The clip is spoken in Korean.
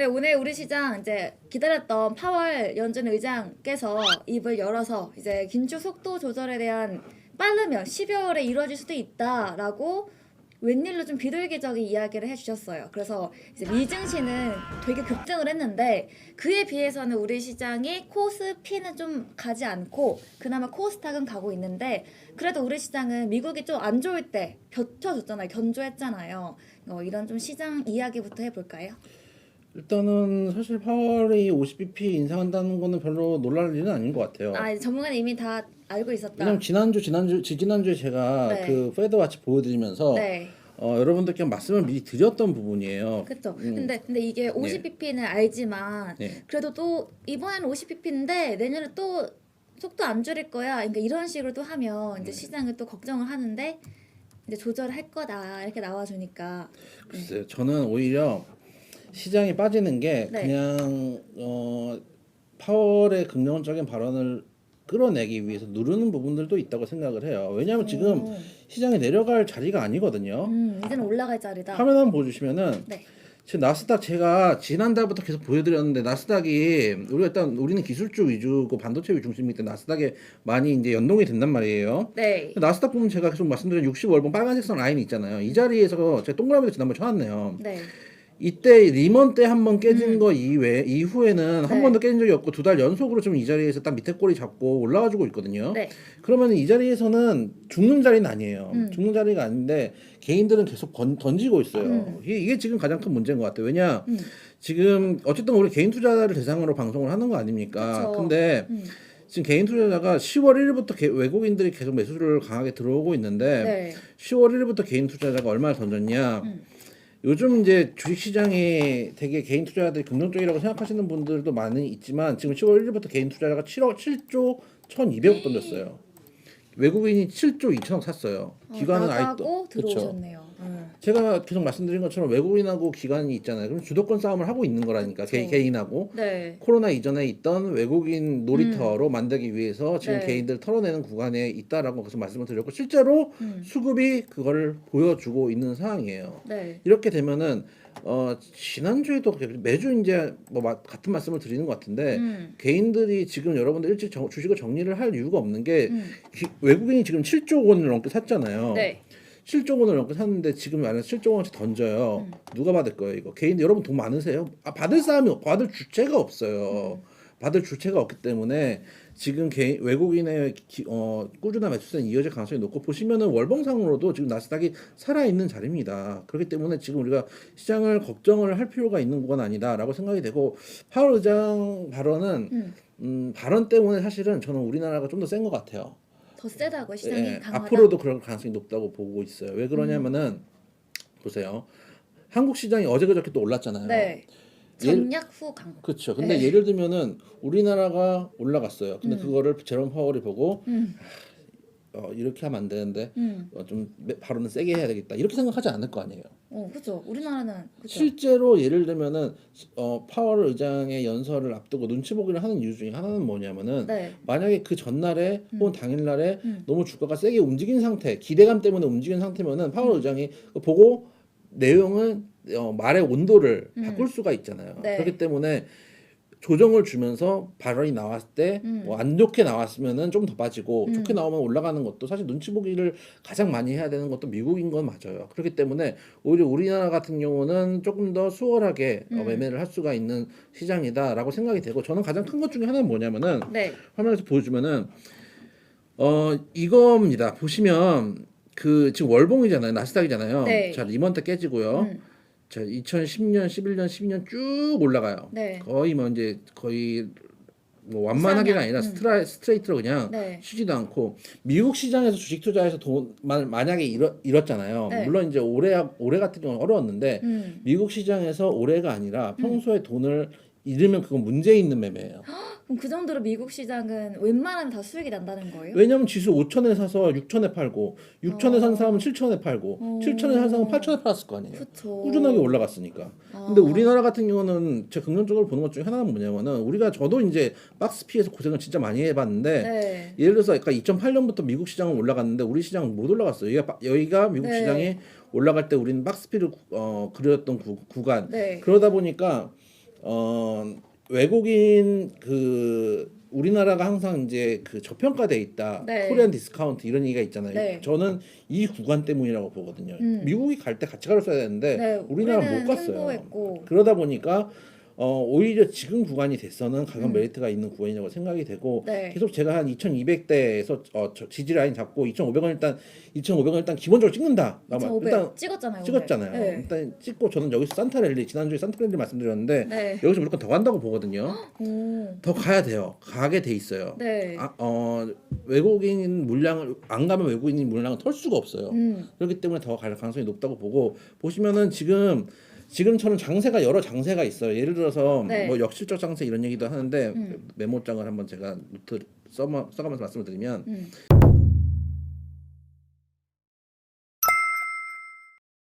네, 오늘 우리 시장 이제 기다렸던 파월 연준 의장께서 입을 열어서 이제 긴축 속도 조절에 대한 빠르면 12월에 이루어질 수도 있다라고 웬일로 좀 비둘기적인 이야기를 해주셨어요. 그래서 이제 미증시는 되게 급등을 했는데 그에 비해서는 우리 시장이 코스피는 좀 가지 않고 그나마 코스닥은 가고 있는데 그래도 우리 시장은 미국이 좀 안 좋을 때 버텨줬잖아요. 견조했잖아요. 이런 좀 시장 이야기부터 해볼까요? 일단은 사실 파월이 50bp 인상한다는 거는 별로 놀랄 일은 아닌 것 같아요. 아, 정부는 이미 다 알고 있었다. 왜냐면 지난주에 제가 네. 그 페드 와치 보여드리면서 네. 여러분들께 말씀을 미리 드렸던 부분이에요. 그렇죠. 근데 이게 50pp는 알지만 네. 그래도 또 이번에는 50pp인데 내년에 또 속도 안 줄일 거야. 그러니까 이런 식으로 또 하면 이제 시장을 또 걱정을 하는데 이제 조절할 거다 이렇게 나와주니까. 글쎄요, 저는 오히려 시장이 빠지는 게 네. 그냥 파월의 긍정적인 발언을 끌어내기 위해서 누르는 부분들도 있다고 생각을 해요. 왜냐하면 지금 시장이 내려갈 자리가 아니거든요. 이제는 올라갈 자리다. 화면 한번 보여주시면은 네. 지금 나스닥 제가 지난달부터 계속 보여드렸는데 우리가 일단 우리는 기술주 위주고 반도체 위 중심이기 때문에 나스닥에 많이 이제 연동이 된단 말이에요. 네. 나스닥 보면 제가 계속 말씀드린 60월봉 빨간색 선 라인이 있잖아요. 이 자리에서 제가 동그라미도 지난번에 쳐놨네요. 네. 이때 리먼 때 한 번 깨진 거 이후에는 한 네. 번도 깨진 적이 없고 2달 연속으로 지금 이 자리에서 딱 밑에 꼬리 잡고 올라가지고 있거든요. 네. 그러면 이 자리에서는 죽는 자리는 아니에요. 죽는 자리가 아닌데 개인들은 계속 던지고 있어요. 이게 지금 가장 큰 문제인 것 같아요. 왜냐 지금 어쨌든 우리 개인 투자자를 대상으로 방송을 하는 거 아닙니까? 그쵸. 근데 지금 개인 투자자가 10월 1일부터 외국인들이 계속 매수를 강하게 들어오고 있는데 네. 10월 1일부터 개인 투자자가 얼마를 던졌냐? 요즘 이제 주식시장이 되게 개인 투자자들이 긍정적이라고 생각하시는 분들도 많이 있지만 지금 10월 1일부터 개인 투자자가 7조 1,200억 던졌어요. 외국인이 7조 2천억 샀어요. 기관은 아직도 나가고 그쵸. 들어오셨네요. 제가 계속 말씀드린 것처럼 외국인하고 기관이 있잖아요. 그럼 주도권 싸움을 하고 있는 거라니까 그쵸. 개인하고 네. 코로나 이전에 있던 외국인 놀이터로 만들기 위해서 지금 네. 개인들 털어내는 구간에 있다라고 계속 말씀을 드렸고 실제로 수급이 그걸 보여주고 있는 상황이에요. 네. 이렇게 되면은 지난주에도 매주 이제 같은 말씀을 드리는 것 같은데 개인들이 지금 여러분들 일찍 주식을 정리를 할 이유가 없는 게 외국인이 지금 7조 원을 넘게 샀잖아요. 네. 7조 원을 넘게 샀는데 지금 안에 7조 원씩 던져요. 누가 받을 거예요, 이거? 개인 여러분 돈 많으세요? 받을 주체가 없어요. 받을 주체가 없기 때문에 지금 외국인의 꾸준한 매수세는 이어질 가능성이 높고 보시면은 월봉상으로도 지금 나스닥이 살아있는 자리입니다. 그렇기 때문에 지금 우리가 시장을 걱정을 할 필요가 있는 건 아니다라고 생각이 되고 파월 의장 발언은 발언 때문에 사실은 저는 우리나라가 좀 더 센 것 같아요. 더 세다고 시장이 예, 강하다. 앞으로도 그럴 가능성이 높다고 보고 있어요. 왜 그러냐면은 보세요. 한국 시장이 어제 그저께 또 올랐잖아요. 네. 전략 후 강국. 그렇죠. 근데 네. 예를 들면은 우리나라가 올라갔어요. 근데 그거를 제롬 파월이 보고 이렇게 하면 안 되는데 좀 발언을 세게 해야 되겠다. 이렇게 생각하지 않을 거 아니에요. 그렇죠. 우리나라는 그렇죠. 실제로 예를 들면은 파월 의장의 연설을 앞두고 눈치 보기를 하는 이유 중에 하나는 뭐냐면은 네. 만약에 그 전날에 혹은 당일날에 너무 주가가 세게 움직인 상태, 기대감 때문에 움직인 상태면은 파월 의장이 보고 내용은 말의 온도를 바꿀 수가 있잖아요. 네. 그렇기 때문에 조정을 주면서 발언이 나왔을 때 뭐 안 좋게 나왔으면은 좀 더 빠지고 좋게 나오면 올라가는 것도 사실 눈치 보기를 가장 많이 해야 되는 것도 미국인 건 맞아요. 그렇기 때문에 오히려 우리나라 같은 경우는 조금 더 수월하게 매매를 할 수가 있는 시장이다라고 생각이 되고 저는 가장 큰 것 중에 하나는 뭐냐면은 네. 화면에서 보여주면은 이겁니다. 보시면 그 지금 월봉이잖아요. 나스닥이잖아요. 네. 자 리먼 때 깨지고요. 자 2010년, 11년, 12년 쭉 올라가요. 네. 거의 뭐 이제 거의 뭐 완만하게가 아니라 스트레이트로 그냥 네. 쉬지도 않고 미국 시장에서 주식 투자해서 돈만 만약에 잃었잖아요. 네. 물론 이제 올해 같은 경우는 어려웠는데 미국 시장에서 올해가 아니라 평소에 돈을 잃으면 그건 문제 있는 매매예요. 그럼 그 정도로 미국 시장은 웬만하면 다 수익이 난다는 거예요? 왜냐면 지수 5천에 사서 6천에 팔고 6천에 산 사람은 7천에 팔고 7천에 산 사람은 8천에 팔았을 거 아니에요. 그쵸. 꾸준하게 올라갔으니까. 근데 우리나라 같은 경우는 제가 긍정적으로 보는 것 중에 하나는 뭐냐면은 저도 이제 박스피에서 고생을 진짜 많이 해봤는데 네. 예를 들어서 아까 2008년부터 미국 시장은 올라갔는데 우리 시장은 못 올라갔어요. 여기가 미국 네. 시장이 올라갈 때 우리는 박스피를 그렸던 구간. 네. 그러다 보니까 외국인 그 우리나라가 항상 이제 그 저평가돼 있다. 네. 코리안 디스카운트 이런 얘기가 있잖아요. 네. 저는 이 구간 때문이라고 보거든요. 미국이 갈 때 같이 가렸어야 되는데 네, 우리나라는 못 갔어요. 행보했고. 그러다 보니까 오히려 지금 구간이 돼서는 가격 메리트가 있는 구간이라고 생각이 되고 네. 계속 제가 한 2,200대에서 지지 라인 잡고 2,500원 일단 기본적으로 찍는다. 2,500 일단 찍었잖아요. 찍었잖아요. 오늘. 네. 일단 찍고 저는 여기서 산타랠리 지난주에 산타랠리 말씀드렸는데 네. 여기서 무조건 더 간다고 보거든요. 오. 더 가야 돼요. 가게 돼 있어요. 네. 외국인 물량을 안 가면 외국인 물량을 털 수가 없어요. 그렇기 때문에 더 갈 가능성이 높다고 보고 보시면은 지금처럼 장세가 여러 장세가 있어요. 예를 들어서 네. 뭐 역실적 장세 이런 얘기도 하는데 메모장을 한번 제가 노트 써가면서 말씀을 드리면